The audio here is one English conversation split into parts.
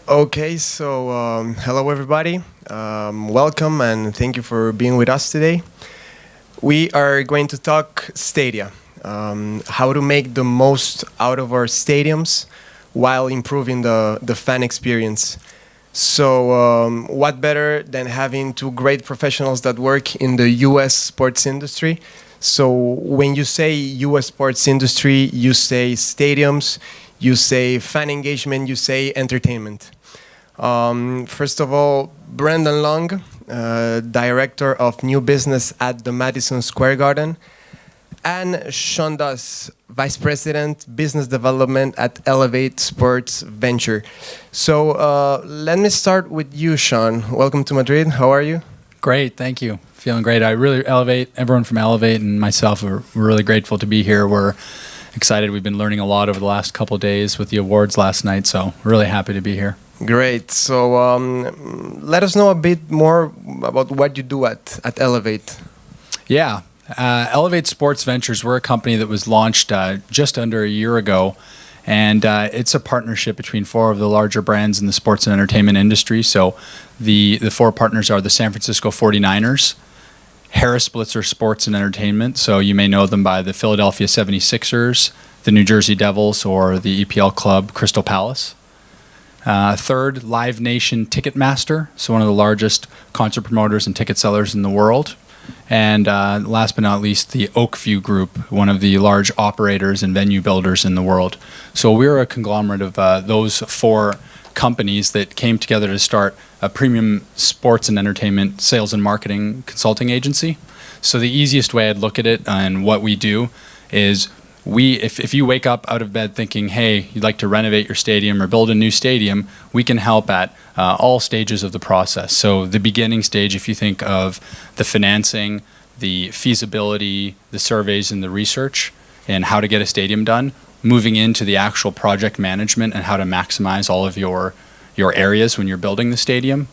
Okay, so hello everybody. Welcome and thank you for being with us today. We are going to talk Stadia, how to make the most out of our stadiums while improving the fan experience. So, what better than having two great professionals that work in the US sports industry? So, when you say US sports industry, you say stadiums, you say fan engagement, you say entertainment. First of all, Brandon Long, Director of New Business at the Madison Square Garden, and Shawn, Vice President, Business Development at Elevate Sports Venture. So let me start with you, Shawn. Welcome to Madrid. How are you? Great, thank you. Feeling great. Everyone from Elevate and myself are really grateful to be here. We're excited. We've been learning a lot over the last couple of days with the awards last night, so really happy to be here. Great. So let us know a bit more about what you do at Elevate. Yeah. Elevate Sports Ventures, we're a company that was launched just under a year ago, and it's a partnership between four of the larger brands in the sports and entertainment industry. So the four partners are the San Francisco 49ers, Harris Blitzer Sports and Entertainment, so you may know them by the Philadelphia 76ers, the New Jersey Devils, or the EPL club Crystal Palace. Third, Live Nation Ticketmaster, so one of the largest concert promoters and ticket sellers in the world. And last but not least, the Oakview Group, one of the large operators and venue builders in the world. So we're a conglomerate of those four companies that came together to start a premium sports and entertainment sales and marketing consulting agency. So the easiest way I'd look at it and what we do is if you wake up out of bed thinking, hey, you'd like to renovate your stadium or build a new stadium, we can help at all stages of the process. So the beginning stage, if you think of the financing, the feasibility, the surveys and the research, and how to get a stadium done, moving into the actual project management and how to maximize all of your areas when you're building the stadium,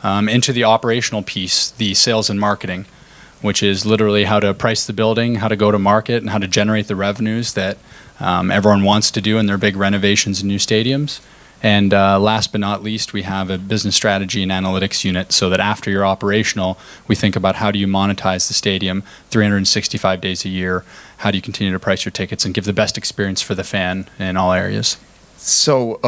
into the operational piece, the sales and marketing, which is literally how to price the building, how to go to market, and how to generate the revenues that everyone wants to do in their big renovations and new stadiums. And last but not least, we have a business strategy and analytics unit so that after you're operational, we think about how do you monetize the stadium 365 days a year, how do you continue to price your tickets and give the best experience for the fan in all areas. So,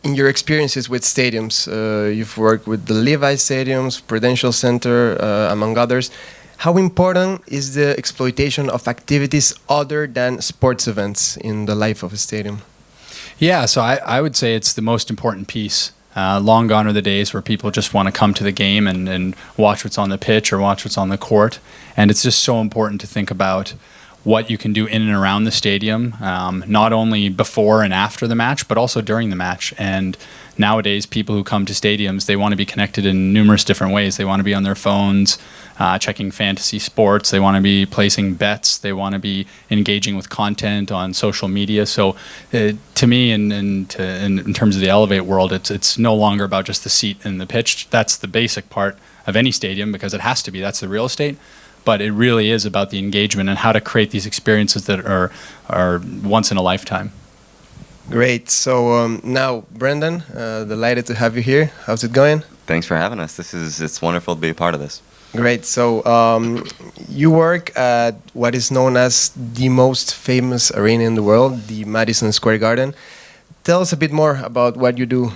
in your experiences with stadiums, you've worked with the Levi's stadiums, Prudential Center, among others. How important is the exploitation of activities other than sports events in the life of a stadium? Yeah, so I would say it's the most important piece. Long gone are the days where people just want to come to the game and watch what's on the pitch or watch what's on the court. And it's just so important to think about what you can do in and around the stadium, not only before and after the match, but also during the match. And nowadays, people who come to stadiums, they want to be connected in numerous different ways. They want to be on their phones, checking fantasy sports. They want to be placing bets. They want to be engaging with content on social media. So to me, in terms of the Elevate world, it's no longer about just the seat and the pitch. That's the basic part of any stadium because it has to be. That's the real estate. But it really is about the engagement and how to create these experiences that are once in a lifetime. Great. So now, Brendan, delighted to have you here. How's it going? Thanks for having us. It's wonderful to be a part of this. Great. So you work at what is known as the most famous arena in the world, the Madison Square Garden. Tell us a bit more about what you do.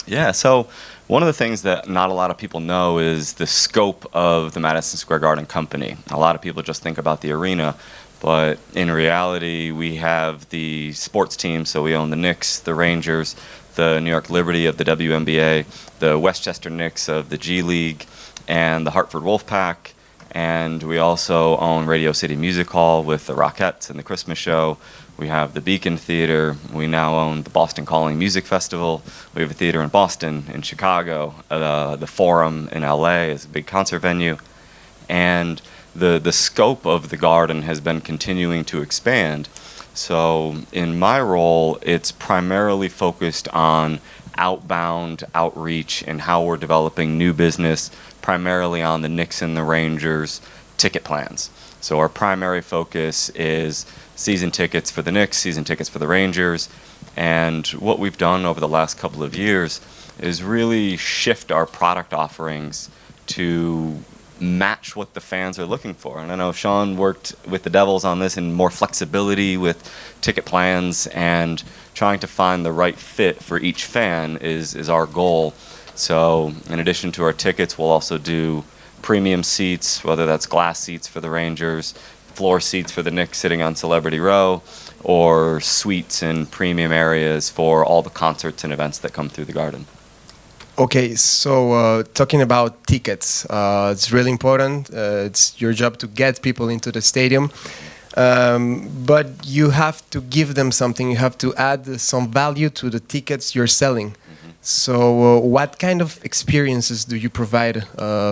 Yeah, so one of the things that not a lot of people know is the scope of the Madison Square Garden company. A lot of people just think about the arena, but in reality, we have the sports teams. So we own the Knicks, the Rangers, the New York Liberty of the WNBA, the Westchester Knicks of the G League, and the Hartford Wolfpack. And we also own Radio City Music Hall with the Rockettes and the Christmas Show. We have the Beacon Theater. We now own the Boston Calling Music Festival. We have a theater in Boston, in Chicago. The Forum in LA is a big concert venue. And the scope of the garden has been continuing to expand. So in my role, it's primarily focused on outbound outreach and how we're developing new business, primarily on the Knicks and the Rangers ticket plans. So our primary focus is season tickets for the Knicks, season tickets for the Rangers. And what we've done over the last couple of years is really shift our product offerings to match what the fans are looking for. And I know Shawn worked with the Devils on this, and more flexibility with ticket plans and trying to find the right fit for each fan is our goal. So in addition to our tickets, we'll also do premium seats, whether that's glass seats for the Rangers, floor seats for the Knicks sitting on Celebrity Row, or suites and premium areas for all the concerts and events that come through the Garden. Okay, so talking about tickets, it's really important. It's your job to get people into the stadium, but you have to give them something. You have to add some value to the tickets you're selling. So what kind of experiences do you provide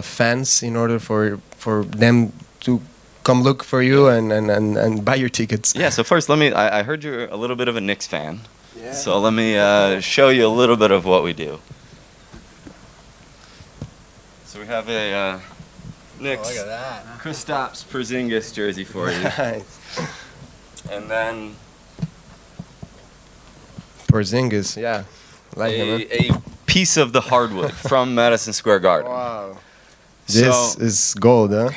fans in order for them to come look for you and buy your tickets? Yeah, so first I heard you're a little bit of a Knicks fan. Yeah. So let me show you a little bit of what we do. So we have a Knicks Kristaps Porzingis jersey for you. Nice. And then Porzingis, yeah. Like a piece of the hardwood from Madison Square Garden. Wow. This is gold, huh?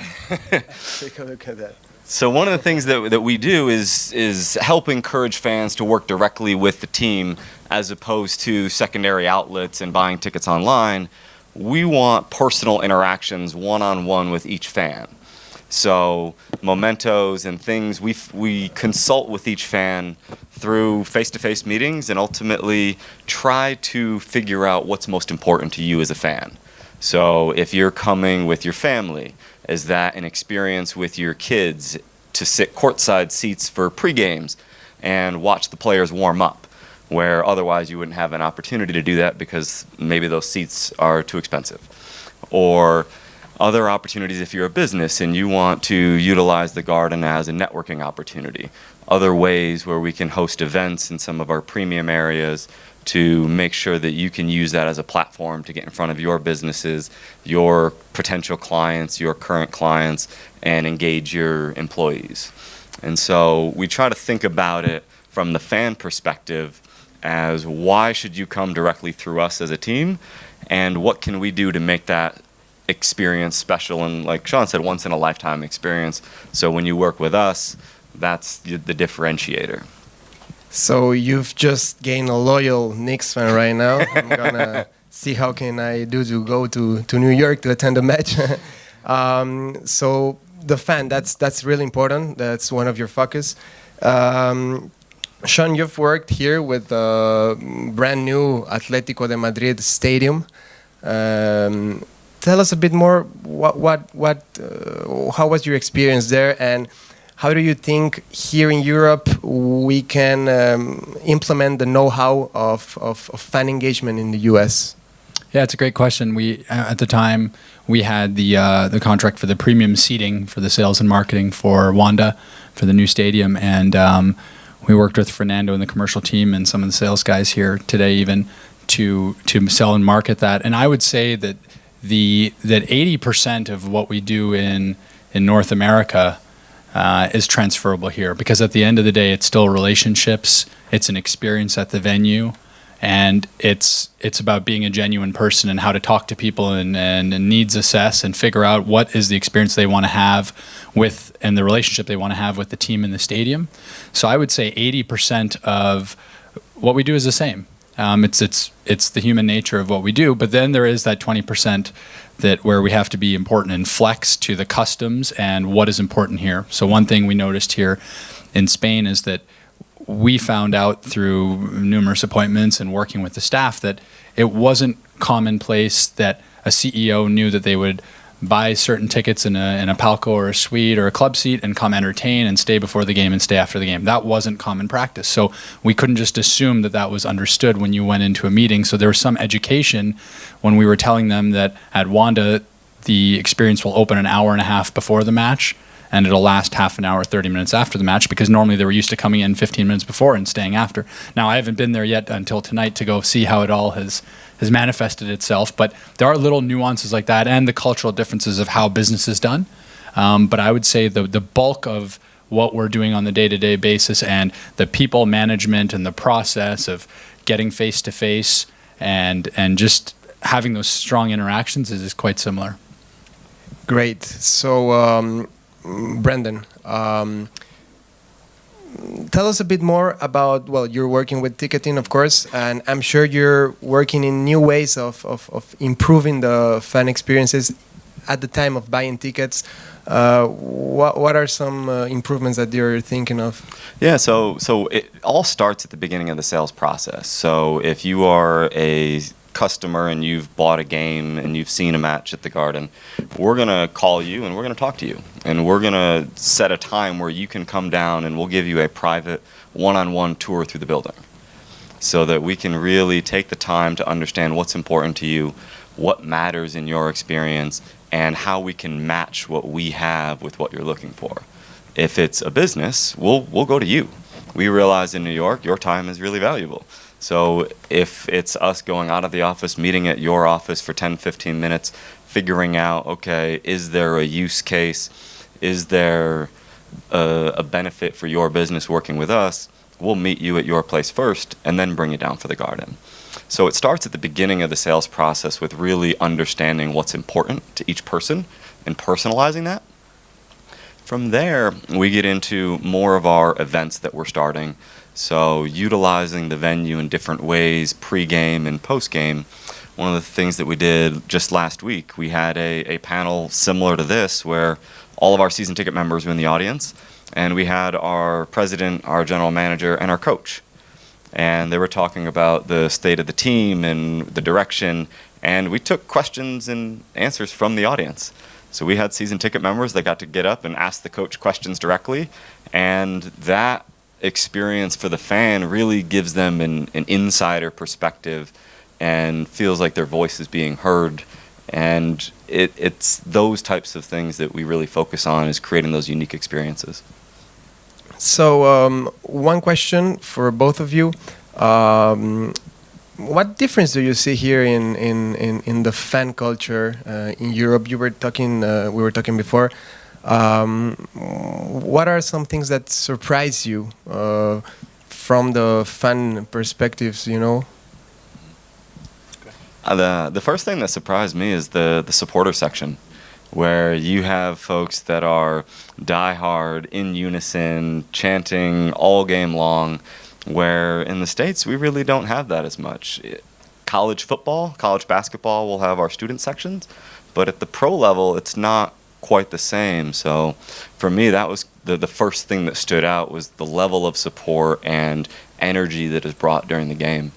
Take a look at that. So one of the things that we do is help encourage fans to work directly with the team as opposed to secondary outlets and buying tickets online. We want personal interactions one-on-one with each fan. So mementos and things, we consult with each fan through face-to-face meetings and ultimately try to figure out what's most important to you as a fan. So if you're coming with your family, is that an experience with your kids to sit courtside seats for pre-games and watch the players warm up, where otherwise you wouldn't have an opportunity to do that because maybe those seats are too expensive? Or other opportunities if you're a business and you want to utilize the Garden as a networking opportunity. Other ways where we can host events in some of our premium areas to make sure that you can use that as a platform to get in front of your businesses, your potential clients, your current clients, and engage your employees. And so we try to think about it from the fan perspective as why should you come directly through us as a team, and what can we do to make that experience special, and like Shawn said, once in a lifetime experience. So when you work with us, that's the differentiator. So you've just gained a loyal Knicks fan right now. I'm gonna see how can I do to go to New York to attend a match. So the fan, that's really important. That's one of your focus. Shawn, you've worked here with the brand new Atlético de Madrid stadium. Tell us a bit more. How was your experience there, and how do you think here in Europe we can implement the know-how of fan engagement in the US? Yeah, it's a great question. We at the time we had the contract for the premium seating for the sales and marketing for Wanda for the new stadium, and we worked with Fernando and the commercial team and some of the sales guys here today even to sell and market that. And I would say that 80% of what we do in North America is transferable here, because at the end of the day, it's still relationships. It's an experience at the venue, and it's about being a genuine person and how to talk to people and needs assess and figure out what is the experience they want to have with and the relationship they want to have with the team in the stadium. So I would say 80% of what we do is the same. It's the human nature of what we do, but then there is that 20% that where we have to be important and flex to the customs and what is important here. So one thing we noticed here in Spain is that we found out through numerous appointments and working with the staff that it wasn't commonplace that a CEO knew that they would buy certain tickets in a palco or a suite or a club seat and come entertain and stay before the game and stay after the game. That wasn't common practice. So we couldn't just assume that that was understood when you went into a meeting. So there was some education when we were telling them that at Wanda, the experience will open an hour and a half before the match, and it'll last half an hour, 30 minutes after the match, because normally they were used to coming in 15 minutes before and staying after. Now, I haven't been there yet until tonight to go see how it all has manifested itself, but there are little nuances like that and the cultural differences of how business is done. But I would say the bulk of what we're doing on the day-to-day basis, and the people management and the process of getting face-to-face and just having those strong interactions is quite similar. Great. So, Brendan, tell us a bit more about, well, you're working with ticketing, of course, and I'm sure you're working in new ways of improving the fan experiences at the time of buying tickets. What are some improvements that you're thinking of? Yeah, so it all starts at the beginning of the sales process. So if you are a customer and you've bought a game and you've seen a match at the Garden, we're going to call you and we're going to talk to you. And we're going to set a time where you can come down and we'll give you a private one-on-one tour through the building so that we can really take the time to understand what's important to you, what matters in your experience, and how we can match what we have with what you're looking for. If it's a business, we'll go to you. We realize in New York, your time is really valuable. So if it's us going out of the office, meeting at your office for 10, 15 minutes, figuring out, okay, is there a use case? Is there a benefit for your business working with us? We'll meet you at your place first and then bring you down for the Garden. So it starts at the beginning of the sales process with really understanding what's important to each person and personalizing that. From there, we get into more of our events that we're starting. So utilizing the venue in different ways, pre-game and post-game. One of the things that we did just last week, we had a panel similar to this where all of our season ticket members were in the audience, and we had our president, our general manager, and our coach. And they were talking about the state of the team and the direction, and we took questions and answers from the audience. So we had season ticket members that got to get up and ask the coach questions directly, and that experience for the fan really gives them an insider perspective and feels like their voice is being heard. And it's those types of things that we really focus on, is creating those unique experiences. So one question for both of you. What difference do you see here in the fan culture in Europe? We were talking before. What are some things that surprise you from the fan perspectives, you know? The first thing that surprised me is the supporter section, where you have folks that are diehard, in unison, chanting all game long, where in the States we really don't have that as much. College football, college basketball will have our student sections, but at the pro level it's not quite the same. So for me, that was the first thing that stood out, was the level of support and energy that is brought during the game.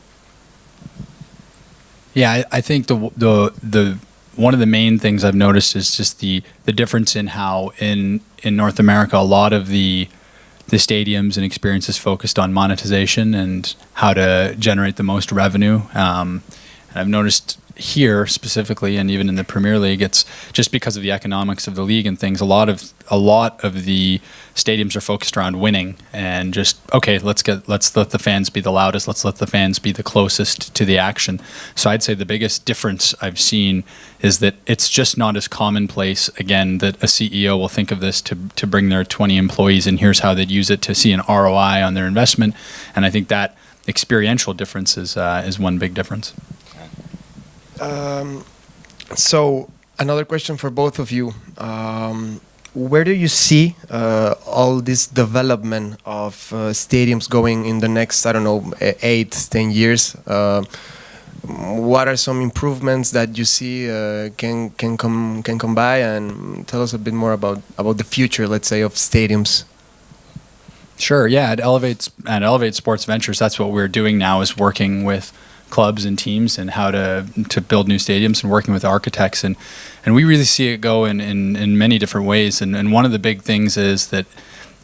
Yeah, I think the one of the main things I've noticed is just the difference in how in North America a lot of the stadiums and experiences focused on monetization and how to generate the most revenue. And I've noticed here specifically, and even in the Premier League, it's just because of the economics of the league and things. A lot of the stadiums are focused around winning and just, okay, let's let the fans be the loudest, let's let the fans be the closest to the action. So I'd say the biggest difference I've seen is that it's just not as commonplace, again, that a CEO will think of this to bring their 20 employees and here's how they'd use it to see an ROI on their investment. And I think that experiential difference is one big difference. So another question for both of you. Where do you see all this development of stadiums going in the next, 8-10 years? What are some improvements that you see can come by, and tell us a bit more about the future, let's say, of stadiums? Sure. Yeah. At Elevate Sports Ventures, that's what we're doing now, is working with clubs and teams and how to build new stadiums and working with architects. And we really see it go in many different ways. And one of the big things is that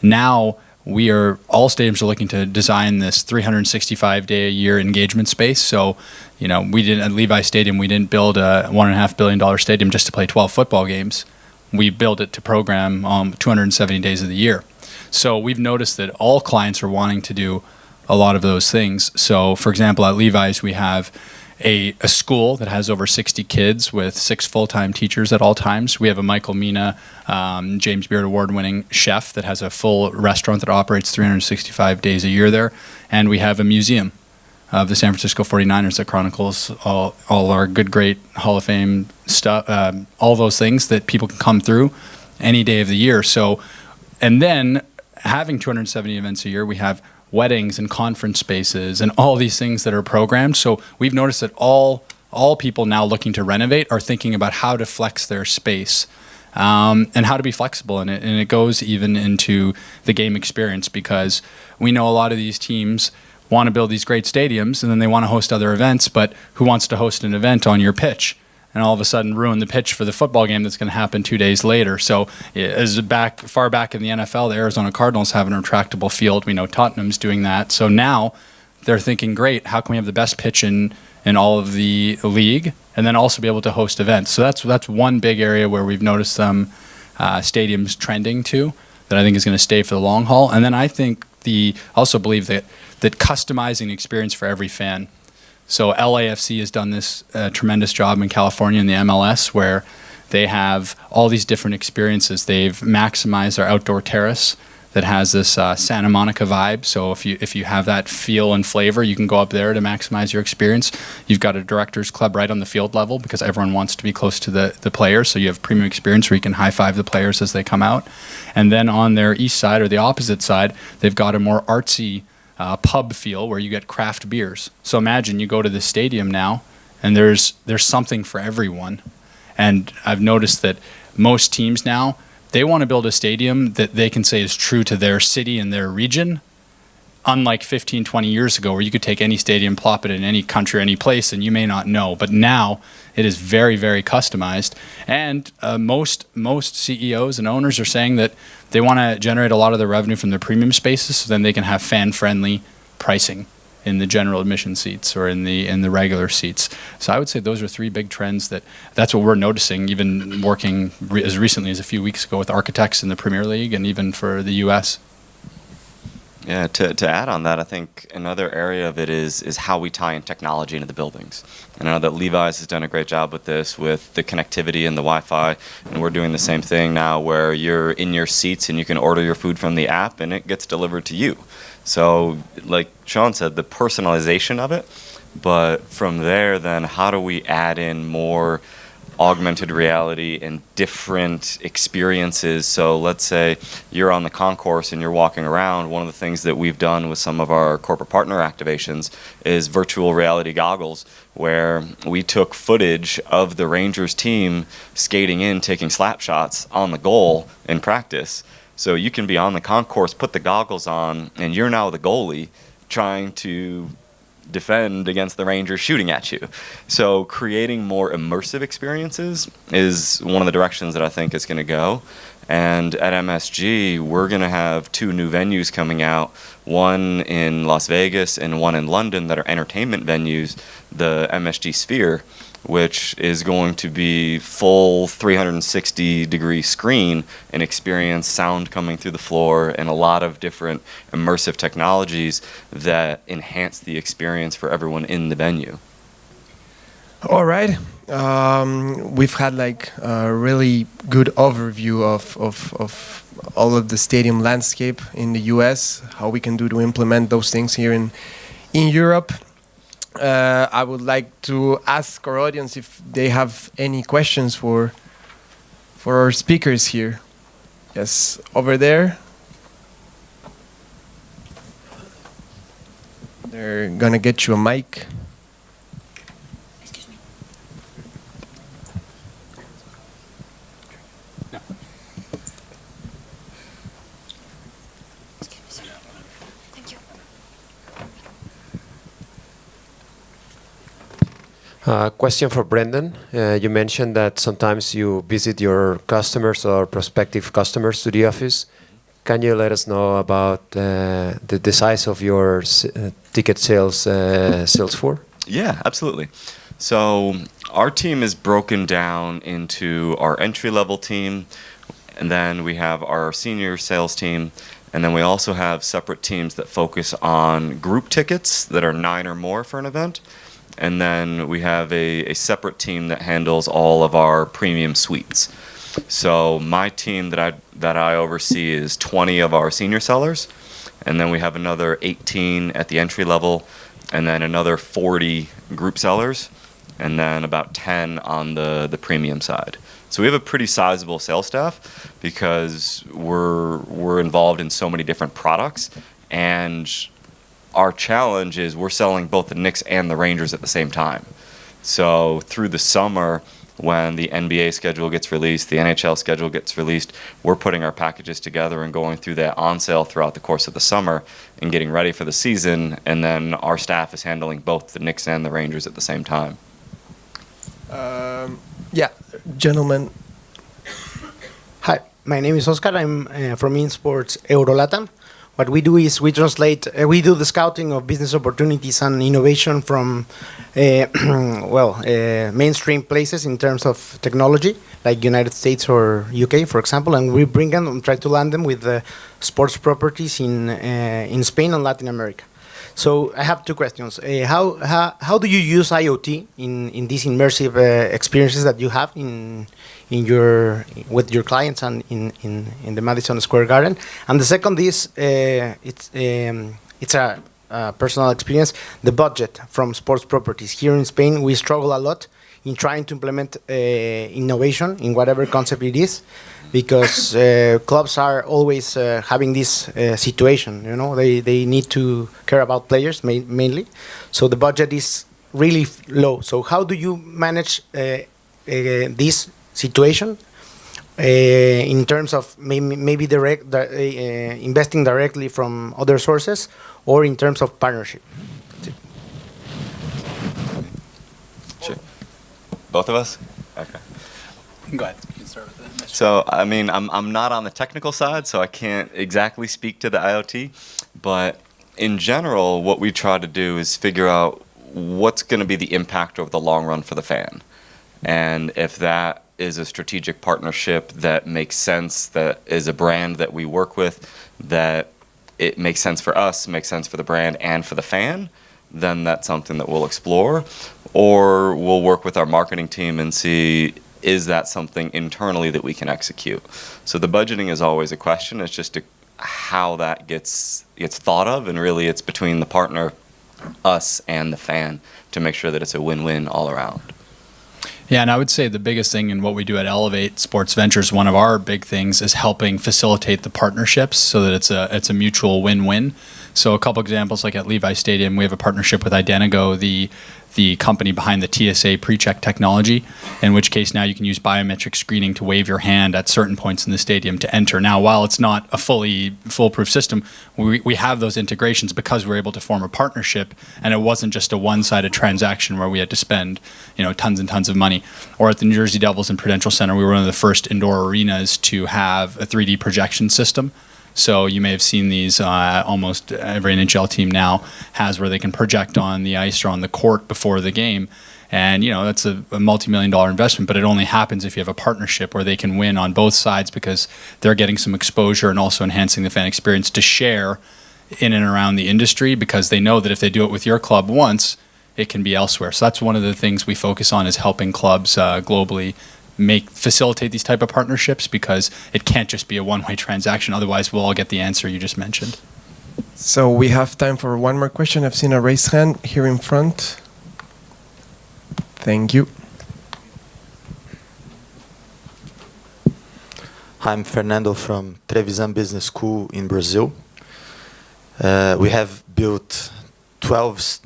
now all stadiums are looking to design this 365-day-a-year engagement space. So, at Levi Stadium, we didn't build a $1.5 billion stadium just to play 12 football games. We built it to program 270 days of the year. So we've noticed that all clients are wanting to do a lot of those things. So, for example, at Levi's, we have a school that has over 60 kids with 6 full-time teachers at all times. We have a Michael Mina, James Beard Award-winning chef that has a full restaurant that operates 365 days a year there. And we have a museum of the San Francisco 49ers that chronicles all our good, great Hall of Fame stuff, all those things that people can come through any day of the year. So, and then having 270 events a year, we have weddings and conference spaces and all these things that are programmed. So we've noticed that all people now looking to renovate are thinking about how to flex their space and how to be flexible in it. And it goes even into the game experience, because we know a lot of these teams want to build these great stadiums and then they want to host other events, but who wants to host an event on your pitch and all of a sudden ruin the pitch for the football game that's going to happen 2 days later? So as far back in the NFL, the Arizona Cardinals have an retractable field. We know Tottenham's doing that. So now they're thinking, great, how can we have the best pitch in all of the league and then also be able to host events? So that's one big area where we've noticed some stadiums trending to, that I think is going to stay for the long haul. And then I think also believe that customizing the experience for every fan. So LAFC has done this tremendous job in California in the MLS, where they have all these different experiences. They've maximized their outdoor terrace that has this Santa Monica vibe. So if you have that feel and flavor, you can go up there to maximize your experience. You've got a director's club right on the field level because everyone wants to be close to the players. So you have premium experience where you can high-five the players as they come out. And then on their east side or the opposite side, they've got a more artsy pub feel where you get craft beers. So imagine you go to the stadium now and there's something for everyone. And I've noticed that most teams now, they want to build a stadium that they can say is true to their city and their region, unlike 15, 20 years ago where you could take any stadium, plop it in any country, any place, and you may not know. But now it is very, very customized. And most CEOs and owners are saying that they want to generate a lot of their revenue from their premium spaces, so then they can have fan-friendly pricing in the general admission seats or in the regular seats. So I would say those are 3 big trends that's what we're noticing, even working as recently as a few weeks ago with architects in the Premier League and even for the US. Yeah, to add on that, I think another area of it is how we tie in technology into the buildings. And I know that Levi's has done a great job with this, with the connectivity and the Wi-Fi, and we're doing the same thing now where you're in your seats and you can order your food from the app and it gets delivered to you. So like Shawn said, the personalization of it, but from there then how do we add in more augmented reality and different experiences? So let's say you're on the concourse and you're walking around. One of the things that we've done with some of our corporate partner activations is virtual reality goggles, where we took footage of the Rangers team skating in, taking slap shots on the goal in practice. So you can be on the concourse, put the goggles on, and you're now the goalie trying to defend against the Rangers shooting at you. So creating more immersive experiences is one of the directions that I think is going to go. And at MSG, we're going to have 2 new venues coming out, one in Las Vegas and one in London that are entertainment venues, the MSG Sphere, which is going to be full 360-degree screen and experience sound coming through the floor and a lot of different immersive technologies that enhance the experience for everyone in the venue. All right. We've had like a really good overview of all of the stadium landscape in the US, how we can do to implement those things here in Europe. I would like to ask our audience if they have any questions for our speakers here. Yes, over there. They're gonna get you a mic. Excuse me. No. Excuse me, sir. Thank you. Question for Brendan. You mentioned that sometimes you visit your customers or prospective customers to the office. Can you let us know about the size of your ticket sales for? Yeah, absolutely. So our team is broken down into our entry-level team, and then we have our senior sales team, and then we also have separate teams that focus on group tickets that are 9 or more for an event. and then we have a separate team that handles all of our premium suites. So my team that I oversee is 20 of our senior sellers, and then we have another 18 at the entry level, and then another 40 group sellers, and then about 10 on the premium side. So we have a pretty sizable sales staff because we're involved in so many different products, and our challenge is we're selling both the Knicks and the Rangers at the same time. So through the summer, when the NBA schedule gets released, the NHL schedule gets released, we're putting our packages together and going through that on sale throughout the course of the summer and getting ready for the season, and then our staff is handling both the Knicks and the Rangers at the same time. Yeah, gentlemen. Hi, my name is Oscar. I'm from InSports Eurolatam. What we do is we translate, we do the scouting of business opportunities and innovation from, mainstream places in terms of technology, like United States or UK, for example, and we bring them and try to land them with sports properties in Spain and Latin America. So I have two questions. How do you use IoT in these immersive experiences that you have with your clients and in the Madison Square Garden? And the second is it's a personal experience. The budget from sports properties here in Spain, we struggle a lot in trying to implement innovation in whatever concept it is, because clubs are always having this situation. You know, they need to care about players mainly, so the budget is really low. So how do you manage this situation in terms of maybe investing directly from other sources, or in terms of partnership? Sure. Both of us? Okay. Go ahead. You can start with that. So, I mean, I'm not on the technical side, so I can't exactly speak to the IoT. But in general, what we try to do is figure out what's going to be the impact over the long run for the fan. And if that is a strategic partnership that makes sense, that is a brand that we work with, that it makes sense for us, makes sense for the brand and for the fan, then that's something that we'll explore. Or we'll work with our marketing team and see, is that something internally that we can execute? So the budgeting is always a question. It's just how that gets thought of, and really it's between the partner, us, and the fan to make sure that it's a win-win all around. Yeah, and I would say the biggest thing in what we do at Elevate Sports Ventures, one of our big things is helping facilitate the partnerships so that it's a mutual win-win. So a couple examples, like at Levi Stadium, we have a partnership with Identigo, the company behind the TSA pre-check technology, in which case now you can use biometric screening to wave your hand at certain points in the stadium to enter. Now, while it's not a fully foolproof system, we have those integrations because we're able to form a partnership, and it wasn't just a one-sided transaction where we had to spend tons and tons of money. Or at the New Jersey Devils and Prudential Center, we were one of the first indoor arenas to have a 3D projection system. So you may have seen these, almost every NHL team now has, where they can project on the ice or on the court before the game. And, that's a multi-million-dollar investment, but it only happens if you have a partnership where they can win on both sides, because they're getting some exposure and also enhancing the fan experience to share in and around the industry, because they know that if they do it with your club once, it can be elsewhere. So that's one of the things we focus on, is helping clubs globally facilitate these type of partnerships, because it can't just be a one-way transaction. Otherwise, we'll all get the answer you just mentioned. So we have time for one more question. I've seen a raised hand here in front. Thank you. I'm Fernando from Trevisan Business School in Brazil. We have built 12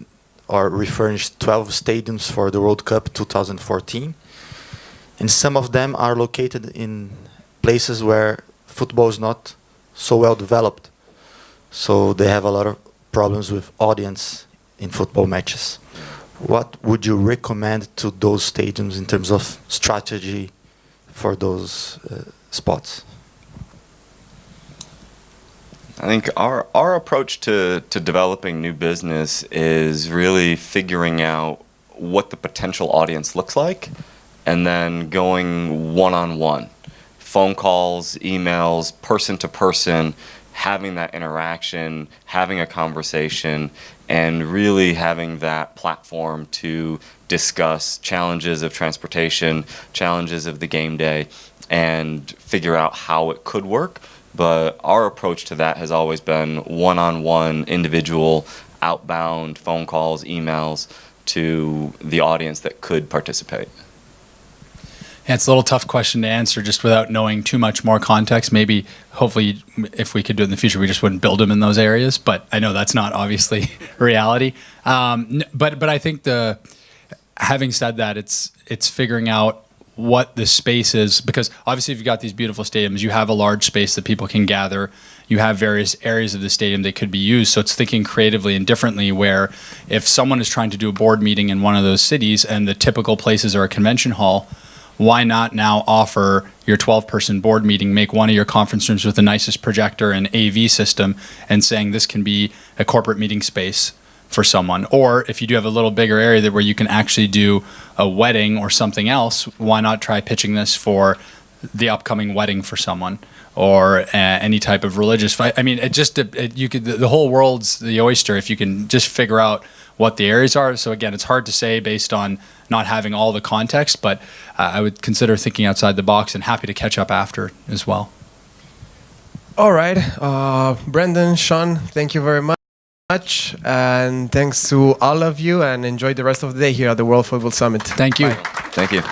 or refurnished 12 stadiums for the World Cup 2014. And some of them are located in places where football is not so well developed. So they have a lot of problems with audience in football matches. What would you recommend to those stadiums in terms of strategy for those spots? I think our approach to developing new business is really figuring out what the potential audience looks like, and then going one-on-one. Phone calls, emails, person to person, having that interaction, having a conversation, and really having that platform to discuss challenges of transportation, challenges of the game day, and figure out how it could work. But our approach to that has always been one-on-one, individual, outbound phone calls, emails to the audience that could participate. Yeah, it's a little tough question to answer just without knowing too much more context. Maybe, hopefully, if we could do it in the future, we just wouldn't build them in those areas. But I know that's not obviously reality. But I think having said that, it's figuring out what the space is, because obviously if you've got these beautiful stadiums, you have a large space that people can gather. You have various areas of the stadium that could be used. So it's thinking creatively and differently, where if someone is trying to do a board meeting in one of those cities and the typical places are a convention hall, why not now offer your 12-person board meeting, make one of your conference rooms with the nicest projector and AV system, and saying this can be a corporate meeting space for someone? Or if you do have a little bigger area where you can actually do a wedding or something else, why not try pitching this for the upcoming wedding for someone, or any type of religious fight? I mean, you could, the whole world's the oyster if you can just figure out what the areas are. So again, it's hard to say based on not having all the context, but I would consider thinking outside the box, and happy to catch up after as well. All right, Brendan, Shawn, thank you very much. And thanks to all of you, and enjoy the rest of the day here at the World Football Summit. Thank you. Thank you.